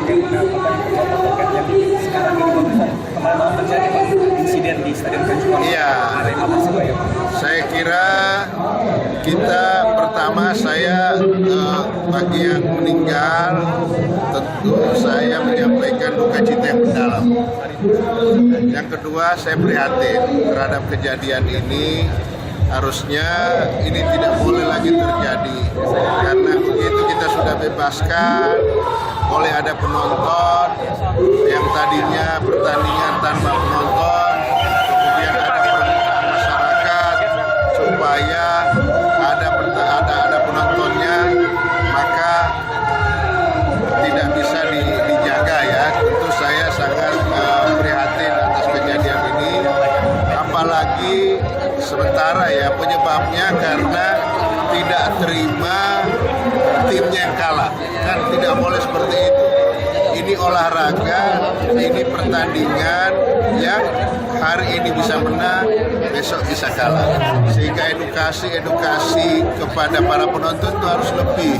yang sekarang ini Pak, kemarin terjadi Pak, insiden di Stadion Kanjuruhan. Iya. Arema Persebaya. Saya kira kita pertama bagi yang meninggal tentu saya menyampaikan duka cita yang mendalam. Yang kedua saya prihatin terhadap kejadian ini. Harusnya ini tidak boleh lagi terjadi karena begitu kita sudah bebaskan boleh ada penonton yang tadinya pertandingan tanpa penonton, kemudian ada permintaan masyarakat supaya ada penontonnya, maka tidak bisa dijaga ya. Tentu saya sangat prihatin atas kejadian ini, apalagi sementara ya penyebabnya karena tidak terima timnya yang kalah. Kan tidak boleh seperti itu. Ini olahraga, ini pertandingan yang hari ini bisa menang, besok bisa kalah. Sehingga edukasi kepada para penonton itu harus lebih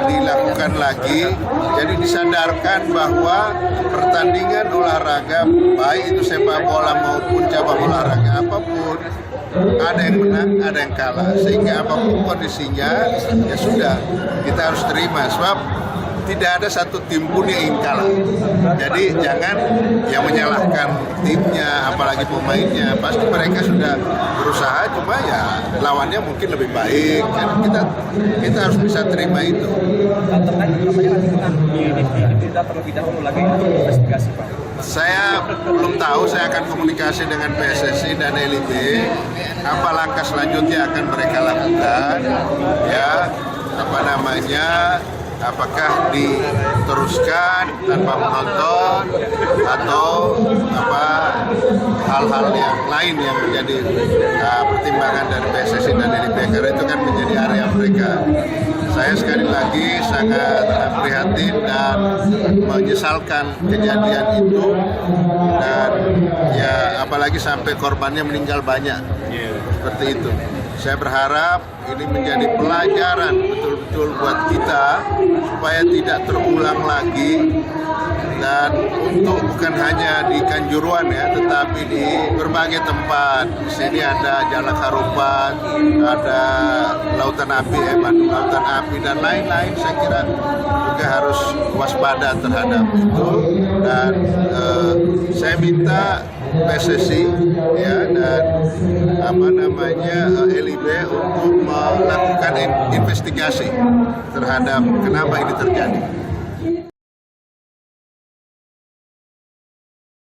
dilakukan lagi. Jadi disadarkan bahwa pertandingan olahraga, baik itu sepak bola maupun cabang olahraga apapun, ada yang menang, ada yang kalah. Sehingga apapun kondisinya, ya sudah, kita harus terima. Sebab tidak ada satu tim pun yang ingin kalah. Jadi jangan yang menyalahkan timnya, apalagi pemainnya. Pasti mereka sudah berusaha, cuma ya lawannya mungkin lebih baik. Kita harus bisa terima itu. Terkait namanya nanti kita terlebih dahulu lagi untuk investigasi Pak. Saya belum tahu, saya akan komunikasi dengan PSSI dan LIB apa langkah selanjutnya akan mereka lakukan, ya apakah diteruskan tanpa penonton atau hal-hal yang lain yang menjadi pertimbangan dari PSSI dan LIB, karena itu kan menjadi area mereka. Saya sekali lagi sangat prihatin dan menyesalkan kejadian itu, dan ya apalagi sampai korbannya meninggal banyak seperti itu. Saya berharap ini menjadi pelajaran betul-betul buat kita supaya tidak terulang lagi, dan untuk bukan hanya di Kanjuruhan ya, tetapi di berbagai tempat. Di sini ada Jalak Harupat, ada Lautan Api, Bandung Lautan Api dan lain-lain. Saya kira juga harus waspada terhadap itu, dan saya minta PSSI ya dan LIB untuk melakukan investigasi terhadap kenapa ini terjadi.